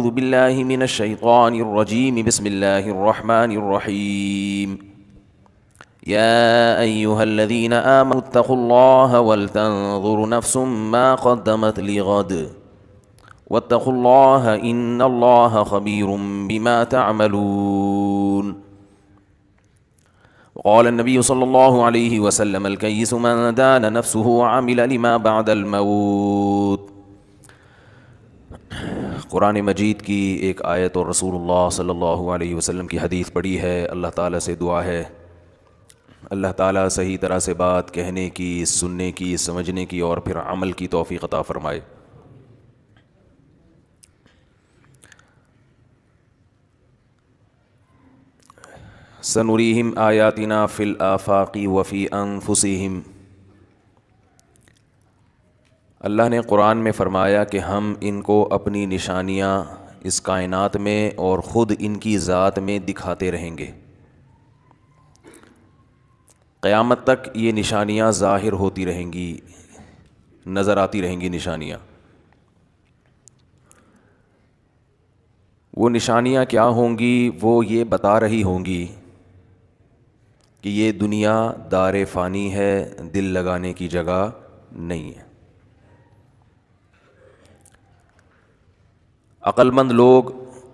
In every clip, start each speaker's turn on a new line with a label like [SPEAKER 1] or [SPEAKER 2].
[SPEAKER 1] اعوذ باللہ من الشیطان الرجیم بسم اللہ الرحمن الرحیم یا ایہا الذین آمنوا اتقوا اللہ ولتنظر نفس ما قدمت لغد واتقوا اللہ ان اللہ خبیر بما تعملون. وقال النبی صلی اللہ علیہ وسلم الکیس من دان نفسه وعمل لما بعد الموت. قرآن مجید کی ایک آیت اور رسول اللہ صلی اللہ علیہ وسلم کی حدیث پڑھی ہے. اللہ تعالیٰ سے دعا ہے اللہ تعالیٰ صحیح طرح سے بات کہنے کی، سننے کی، سمجھنے کی اور پھر عمل کی توفیق عطا فرمائے. سنریہم آیاتنا فی الآفاق وفی انفسہم. اللہ نے قرآن میں فرمایا کہ ہم ان کو اپنی نشانیاں اس کائنات میں اور خود ان کی ذات میں دکھاتے رہیں گے. قیامت تک یہ نشانیاں ظاہر ہوتی رہیں گی، نظر آتی رہیں گی نشانیاں. وہ نشانیاں کیا ہوں گی؟ وہ یہ بتا رہی ہوں گی کہ یہ دنیا دار فانی ہے، دل لگانے کی جگہ نہیں ہے. عقل مند لوگ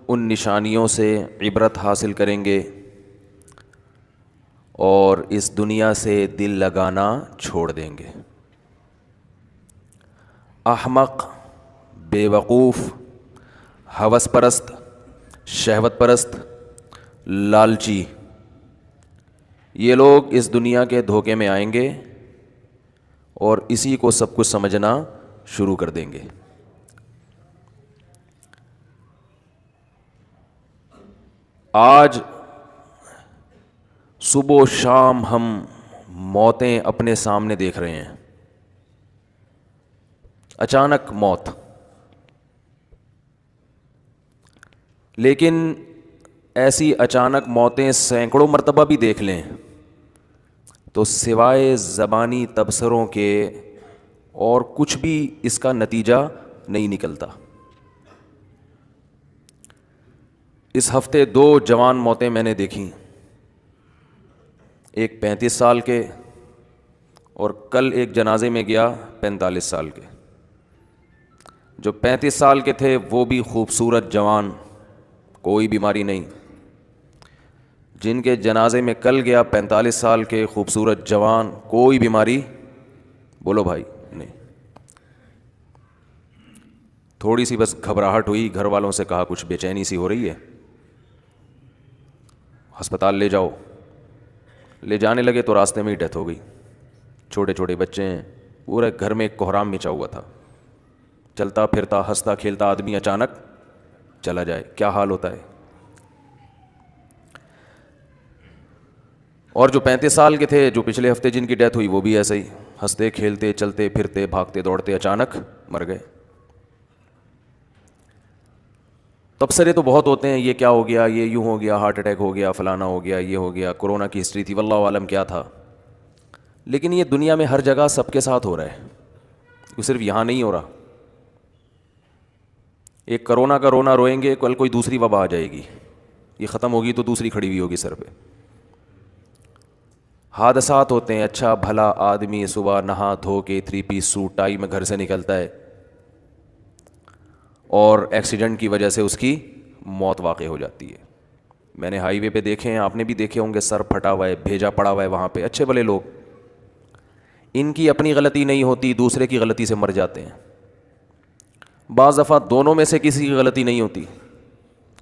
[SPEAKER 1] ان نشانیوں سے عبرت حاصل کریں گے اور اس دنیا سے دل لگانا چھوڑ دیں گے. احمق، بے وقوف، ہوس پرست، شہوت پرست، لالچی، یہ لوگ اس دنیا کے دھوکے میں آئیں گے اور اسی کو سب کچھ سمجھنا شروع کر دیں گے. آج صبح و شام ہم موتیں اپنے سامنے دیکھ رہے ہیں. اچانک موت. لیکن ایسی اچانک موتیں سینکڑوں مرتبہ بھی دیکھ لیں تو سوائے زبانی تبصروں کے اور کچھ بھی اس کا نتیجہ نہیں نکلتا. اس ہفتے 2 جوان موتیں میں نے دیکھیں، ایک 35 سال کے اور کل ایک جنازے میں گیا 45 سال کے. جو 35 سال کے تھے وہ بھی خوبصورت جوان، کوئی بیماری نہیں. جن کے جنازے میں کل گیا 45 سال کے خوبصورت جوان، کوئی بیماری، بولو بھائی نہیں. تھوڑی سی بس گھبراہٹ ہوئی، گھر والوں سے کہا کچھ بے چینی سی ہو رہی ہے، ہسپتال لے جاؤ. لے جانے لگے تو راستے میں ہی ڈیتھ ہو گئی. چھوٹے چھوٹے بچے ہیں، پورے گھر میں ایک کوہرام مچا ہوا تھا. چلتا پھرتا ہنستا کھیلتا آدمی اچانک چلا جائے، کیا حال ہوتا ہے. اور جو 35 سال کے تھے، جو پچھلے ہفتے جن کی ڈیتھ ہوئی، وہ بھی ایسے ہی ہنستے کھیلتے چلتے پھرتے بھاگتے دوڑتے اچانک مر گئے. تبصرے تو بہت ہوتے ہیں، یہ کیا ہو گیا، یہ یوں ہو گیا، ہارٹ اٹیک ہو گیا، فلانا ہو گیا، یہ ہو گیا، کورونا کی ہسٹری تھی، واللہ عالم کیا تھا. لیکن یہ دنیا میں ہر جگہ سب کے ساتھ ہو رہا ہے، یہ صرف یہاں نہیں ہو رہا. ایک کرونا کا رونا روئیں گے، کل کوئی دوسری وبا آ جائے گی، یہ ختم ہوگی تو دوسری کھڑی ہوئی ہوگی سر پہ. حادثات ہوتے ہیں، اچھا بھلا آدمی صبح نہا دھو کے 3 پیس سوٹ ٹائی میں گھر سے نکلتا ہے اور ایکسیڈنٹ کی وجہ سے اس کی موت واقع ہو جاتی ہے. میں نے ہائی وے پہ دیکھے ہیں، آپ نے بھی دیکھے ہوں گے، سر پھٹا ہوا ہے، بھیجا پڑا ہوا ہے وہاں پہ. اچھے بھلے لوگ، ان کی اپنی غلطی نہیں ہوتی، دوسرے کی غلطی سے مر جاتے ہیں. بعض دفعہ دونوں میں سے کسی کی غلطی نہیں ہوتی،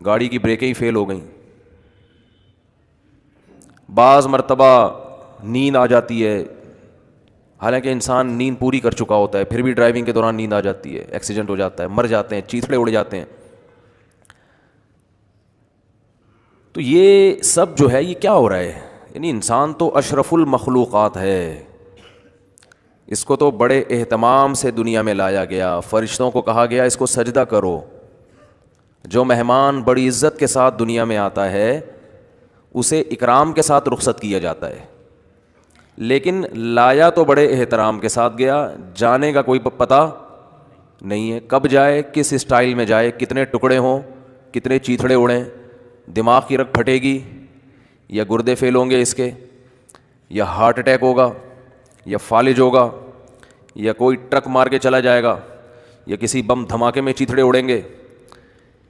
[SPEAKER 1] گاڑی کی بریکیں ہی فیل ہو گئیں. بعض مرتبہ نیند آ جاتی ہے، حالانکہ انسان نیند پوری کر چکا ہوتا ہے، پھر بھی ڈرائیونگ کے دوران نیند آ جاتی ہے، ایکسیڈنٹ ہو جاتا ہے، مر جاتے ہیں، چیتھڑے اڑ جاتے ہیں. تو یہ سب جو ہے یہ کیا ہو رہا ہے؟ یعنی انسان تو اشرف المخلوقات ہے، اس کو تو بڑے اہتمام سے دنیا میں لایا گیا. فرشتوں کو کہا گیا اس کو سجدہ کرو. جو مہمان بڑی عزت کے ساتھ دنیا میں آتا ہے اسے اکرام کے ساتھ رخصت کیا جاتا ہے. لیکن لایا تو بڑے احترام کے ساتھ گیا، جانے کا کوئی پتہ نہیں ہے، کب جائے، کس اسٹائل میں جائے، کتنے ٹکڑے ہوں، کتنے چیتھڑے اڑیں, دماغ کی رگ پھٹے گی, یا گردے فیل ہوں گے اس کے, یا ہارٹ اٹیک ہوگا, یا فالج ہوگا, یا کوئی ٹرک مار کے چلا جائے گا, یا کسی بم دھماکے میں چیتھڑے اڑیں گے,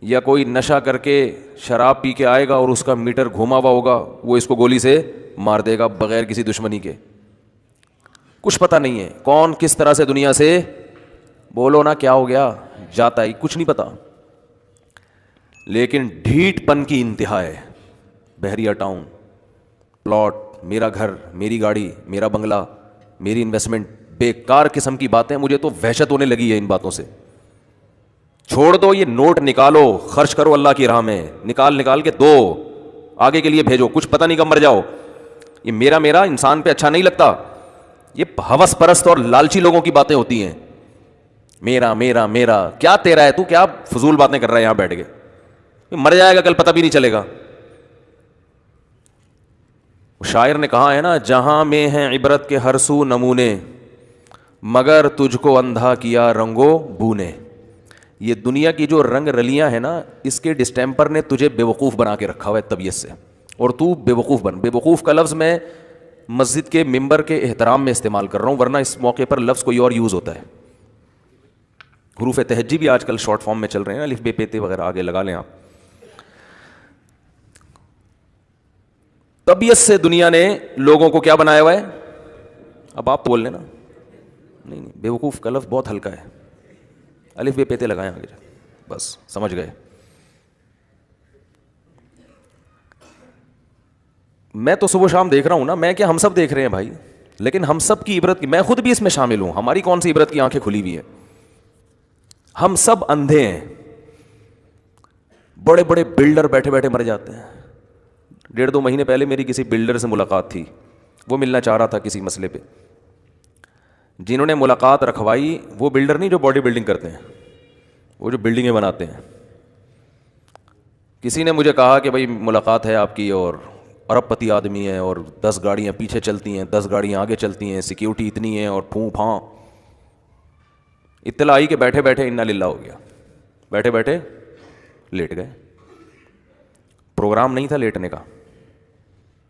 [SPEAKER 1] یا کوئی نشہ کر کے شراب پی کے آئے گا اور اس کا میٹر گھوما ہوا ہوگا, وہ اس کو گولی سے مار دے گا بغیر کسی دشمنی کے. کچھ پتہ نہیں ہے کون کس طرح سے دنیا سے, بولو نا کیا ہو گیا, جاتا ہی کچھ نہیں پتا. لیکن ڈھیٹ پن کی انتہا ہے. بحریہ ٹاؤن, پلاٹ, میرا گھر, میری گاڑی, میرا بنگلہ, میری انویسٹمنٹ, بیکار قسم کی باتیں. مجھے تو وحشت ہونے لگی ہے ان باتوں سے. چھوڑ دو, یہ نوٹ نکالو, خرچ کرو اللہ کی راہ میں, نکال کے دو, آگے کے لیے بھیجو. کچھ پتہ نہیں کب مر جاؤ. یہ میرا انسان پہ اچھا نہیں لگتا. یہ ہوس پرست اور لالچی لوگوں کی باتیں ہوتی ہیں. میرا میرا میرا, کیا تیرا ہے؟ تو کیا فضول باتیں کر رہا ہے یہاں بیٹھ کے؟ مر جائے گا کل, پتہ بھی نہیں چلے گا. شاعر نے کہا ہے نا, جہاں میں ہیں عبرت کے ہر سو نمونے, مگر تجھ کو اندھا کیا رنگو بو نے. یہ دنیا کی جو رنگ رلیاں ہیں نا, اس کے ڈسٹیمپر نے تجھے بے وقوف بنا کے رکھا ہوا ہے طبیعت سے, اور تو بے وقوف بن. بے وقوف کا لفظ میں مسجد کے ممبر کے احترام میں استعمال کر رہا ہوں, ورنہ اس موقع پر لفظ کوئی اور یوز ہوتا ہے. حروف تہجی بھی آج کل شارٹ فارم میں چل رہے ہیں, الف بے پے تے وغیرہ آگے لگا لیں آپ. طبیعت سے دنیا نے لوگوں کو کیا بنایا ہوا ہے؟ اب آپ بول لیں نا, نہیں بے وقوف کا لفظ بہت ہلکا ہے, الف بے پے تے لگائیں آگے, بس سمجھ گئے. میں تو صبح شام دیکھ رہا ہوں نا, میں کیا ہم سب دیکھ رہے ہیں بھائی, لیکن ہم سب کی عبرت کی, میں خود بھی اس میں شامل ہوں. ہماری کون سی عبرت کی آنکھیں کھلی ہوئی ہیں؟ ہم سب اندھے ہیں. بڑے بڑے بلڈر بیٹھے بیٹھے مر جاتے ہیں. 1.5-2 مہینے پہلے میری کسی بلڈر سے ملاقات تھی, وہ ملنا چاہ رہا تھا کسی مسئلے پہ. جنہوں نے ملاقات رکھوائی وہ بلڈر نہیں جو باڈی بلڈنگ کرتے ہیں, وہ جو بلڈنگیں بناتے ہیں. کسی نے مجھے کہا کہ بھائی ملاقات ہے آپ کی, اور ارب پتی آدمی ہے, اور 10 گاڑیاں پیچھے چلتی ہیں, 10 گاڑیاں آگے چلتی ہیں, سیکیورٹی اتنی ہے, اور پھوں پھاں. اطلاع آئی کہ بیٹھے بیٹھے انا للہ ہو گیا, بیٹھے بیٹھے لیٹ گئے. پروگرام نہیں تھا لیٹنے کا.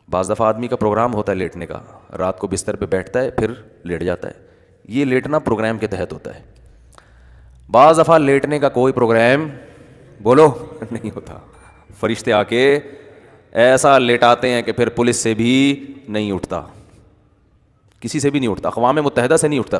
[SPEAKER 1] بعض دفعہ آدمی کا پروگرام ہوتا ہے لیٹنے کا, رات کو بستر پہ بیٹھتا ہے پھر لیٹ جاتا ہے. یہ لیٹنا پروگرام کے تحت ہوتا ہے. بعض دفعہ لیٹنے کا کوئی پروگرام بولو نہیں ہوتا. فرشتے آ کے ایسا لیٹاتے ہیں کہ پھر پولیس سے بھی نہیں اٹھتا, کسی سے بھی نہیں اٹھتا, اقوام متحدہ سے نہیں اٹھتا.